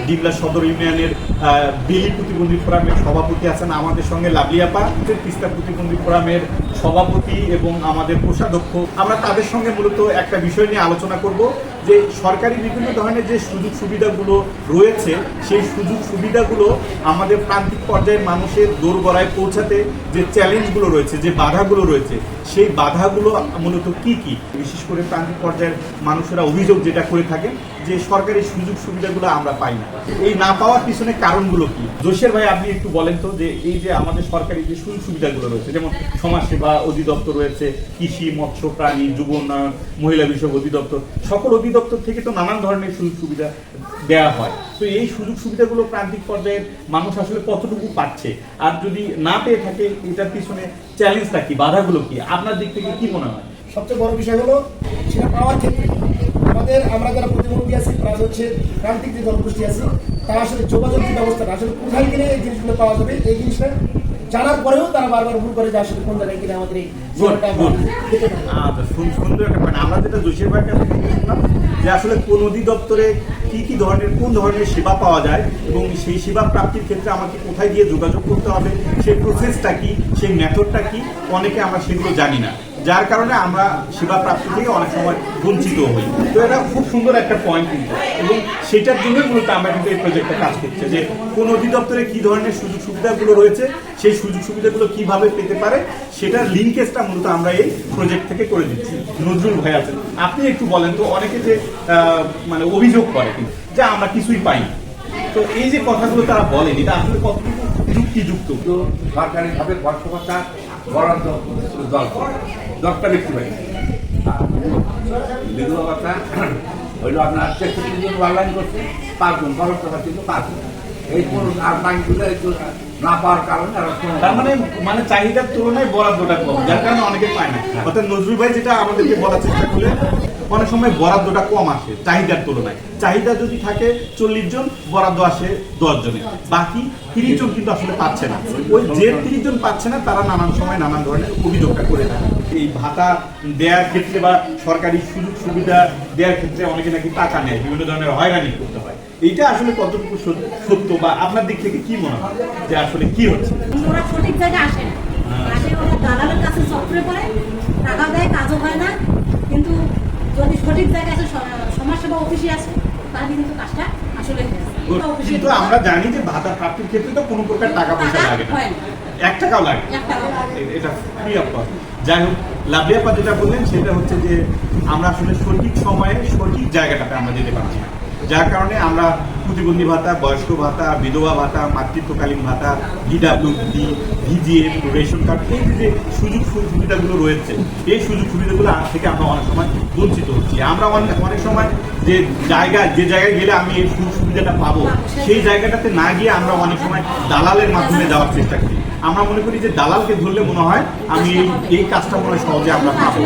ডিবলা সদর ইউনিয়নের বেলি প্রতিবন্ধী ফোরামের সভাপতি আছেন আমাদের সঙ্গে লাভলি আপা, তিস্তা প্রতিবন্ধী ফোরামের সভাপতি এবং আমাদের কোষাধ্যক্ষ। আমরা তাদের সঙ্গে মূলত একটা বিষয় নিয়ে আলোচনা করব যে সরকারি বিভিন্ন ধরনের যে সুযোগ সুবিধাগুলো রয়েছে সেই সুযোগ সুবিধাগুলো আমাদের প্রান্তিক পর্যায়ের মানুষের দোরগোড়ায় পৌঁছাতে যে চ্যালেঞ্জগুলো রয়েছে, যে বাধাগুলো রয়েছে, সেই বাধাগুলো মূলত কি কি। বিশেষ করে প্রান্তিক পর্যায়ের মানুষেরা অভিযোগ যেটা করে থাকেন যে সরকারি সুযোগ সুবিধাগুলো আমরা পাই না। এই না পাওয়ার পিছনে কারণগুলো কি? জোশের ভাই, আপনি একটু বলেন তো যে এই যে আমাদের সরকারি যে সুযোগ সুবিধাগুলো রয়েছে, যেমন সমাজসেবা অধিদপ্তর রয়েছে, কৃষি, মৎস্য, প্রাণী, যুব উন্নয়ন, মহিলা বিষয়ক অধিদপ্তর, সকল অধিদপ্তর থেকে তো নানান ধরনের সুযোগ সুবিধা দেওয়া হয়। তো এই সুযোগ সুবিধাগুলো প্রান্তিক পর্যায়ের মানুষ আসলে কতটুকু পাচ্ছে, আর যদি না পেয়ে থাকে এটার পিছনে চ্যালেঞ্জটা কি, বাধাগুলো কি, আপনার দিক থেকে কি মনে হয়? সবচেয়ে বড় বিষয় হলো সেটা পাওয়ার ক্ষেত্রে আমরা যারা প্রতিবন্ধী আছি প্লাস হচ্ছে প্রান্তিক যে জনগোষ্ঠী আছে তারা আসলে যোগাযোগের ব্যবস্থাটা আসলে কোথায় গেলে এই জিনিসগুলো পাওয়া যাবে, এই জিনিসটা জানার পরেও তারা বারবার ভুল করে যে আসলে কোন জায়গায় গেলে আমাদের এই সুন্দর একটা পয়েন্ট। আমরা যেটা জোশের ভাইয়ের কাছে দেখলাম যে আসলে কোন অধিদপ্তরে কোন ধরনের সেবা পাওয়া যায় এবং সেই সেবা প্রাপ্তির ক্ষেত্রে আমাকে কোথায় গিয়ে যোগাযোগ করতে হবে, সেই প্রসেসটা কি, সেই মেথডটা কি, অনেকে আমরা সেগুলো জানি না, যার কারণে আমরা সেবা প্রাপ্তি থেকে অনেক সময় বঞ্চিত হই। তো এটা খুব সুন্দর একটা পয়েন্ট কিন্তু, এবং সেটার জন্যই মূলত আমরা কিন্তু এই প্রজেক্টটা কাজ করছে যে কোন অধিদপ্তরে কি ধরনের সুযোগ সুবিধাগুলো রয়েছে, সেই সুযোগ সুবিধাগুলো কিভাবে পেতে পারে সেটার লিঙ্কেজটা মূলত আমরা এই প্রজেক্ট থেকে করে দিচ্ছি। নজরুল ভাই আছেন, আপনি একটু বলেন তো, অনেকে যে মানে অভিযোগ করে যে আমরা কিছুই পাই না, তো এই যে কথাগুলো তারা বলেন এটা আসলে কতটুকু যুক্তিযুক্ত? সরকারিভাবে বর্ষকতা বরাদ্দ দশটা ব্যক্তি পাই, বিধবা ভাতা হইল আপনার 63 জন অনলাইন করছে, 5 জন বরাদ্দটা কিন্তু 5 জন, এই আর বাকিগুলো একটু না পাওয়ার কারণে তার মানে চাহিদার তুলনায় বরাদ্দটা কম, যার কারণে অনেকে পায় না। অর্থাৎ নজরুল ভাই যেটা আমাদেরকে বলার চেষ্টা করলেন, অনেক সময় বরাদ্দটা কম আসে চাহিদার তুলনায়। চাহিদা যদি থাকে 40 জন, বরাদ্দ আসে 10 জনের, বাকি 30 জন কিন্তু আসলে পাচ্ছে না। ওই যে 30 জন পাচ্ছে না তারা নানান সময় নানান ধরনের অভিযোগটা করে থাকে। এই ভাতা দেওয়ার ক্ষেত্রে বা সরকারি সুযোগ সুবিধা দেওয়ার ক্ষেত্রে অনেকে নাকি টাকা নেয়, বিভিন্ন ধরনের হয়রানি করতে হয়। এইটা আসলে কতটুকু সত্য বা আপনার দিক থেকে কি মনে হয় যে আসলে কি হচ্ছে? ওরা সঠিক জায়গায় আসে না, আসে ওরা দালালের কাছে চক্রে পড়ে, টাকা দেয়, কাজও হয় না। কিন্তু যদি সঠিক জায়গায় আছে, সমাজসেবা অফিসে আছে, তাহলে কিন্তু কাজটা আসলে কিন্তু আমরা জানি যে ভাতা প্রাপ্তির ক্ষেত্রে তো কোনো প্রকার টাকা পয়সা লাগে না, 1 টাকাও লাগে, এটা ফ্রি অফ কস্ট। যাই হোক, লাভলি আপা যেটা বললেন সেটা হচ্ছে যে আমরা আসলে সঠিক সময়ে সঠিক জায়গাটাতে আমরা যেতে পারছি না, যার কারণে আমরা প্রতিবন্ধী ভাতা, বয়স্ক ভাতা, বিধবা ভাতা, মাতৃত্বকালীন ভাতা, DWD, VGF, রেশন কার্ড, এই যে সুযোগ সুবিধাগুলো রয়েছে, এই সুযোগ সুবিধাগুলো থেকে আমরা অনেক সময় বঞ্চিত হচ্ছি। আমরা অনেক সময় যে জায়গায় গেলে আমি এই সুযোগ সুবিধাটা পাবো, সেই জায়গাটাতে না গিয়ে আমরা অনেক সময় দালালের মাধ্যমে যাওয়ার চেষ্টা করি। আমরা মনে করি যে দালালকে ধরলে মনে হয় আমি এই কাজটা মনে হয় সহজে আমরা পাবো,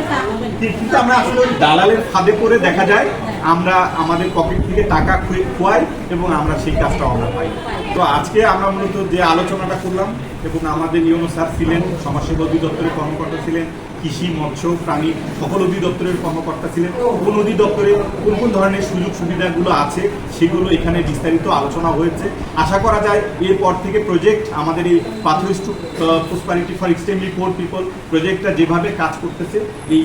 কিন্তু আমরা আসলে ওই দালালের ফাঁদে পড়ে দেখা যায় আমরা আমাদের পকেট থেকে টাকা খোয়াই এবং আমরা সেই কাজটাও আমরা পাই। তো আজকে আমরা মূলত যে আলোচনাটা করলাম, এবং আমাদের ইউনো স্যার ছিলেন, সমাজসেবা অধিদপ্তরের কর্মকর্তা ছিলেন, কৃষি, মৎস্য, প্রাণী সকল অধিদপ্তরের কর্মকর্তা ছিলেন। কোন অধিদপ্তরে কোন ধরনের সুযোগ সুবিধাগুলো আছে সেগুলো এখানে বিস্তারিত আলোচনা হয়েছে। আশা করা যায় এরপর থেকে প্রজেক্ট আমাদের এই pathways to prosperity for extremely poor people প্রজেক্টটা যেভাবে কাজ করতেছে, এই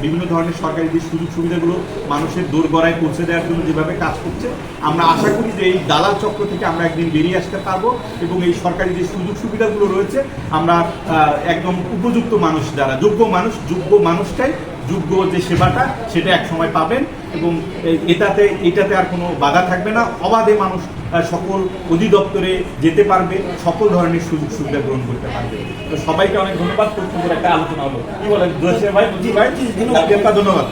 বিভিন্ন ধরনের সরকারি যে সুযোগ সুবিধাগুলো মানুষের দোরগোড়ায় পৌঁছে দেওয়ার জন্য যেভাবে কাজ করছে, আমরা আশা করি যে এই দালাল চক্র থেকে আমরা একদিন বেরিয়ে আসতে পারবো এবং এই সরকারি যে সুযোগ সুবিধাগুলো রয়েছে আমরা একদম উপযুক্ত মানুষ, যারা যোগ্য মানুষটাই যোগ্য যে সেবাটা সেটা এক সময় পাবেন, এবং এটাতে আর কোনো বাধা থাকবে না। অবাধে মানুষ সকল অধিদপ্তরে যেতে পারবে, সকল ধরনের সুযোগ সুবিধা গ্রহণ করতে পারবে। তো সবাইকে অনেক ধন্যবাদ। খুব সুন্দর একটা আলোচনা হলো, কি বলেন জোশের ভাই? ধন্যবাদ।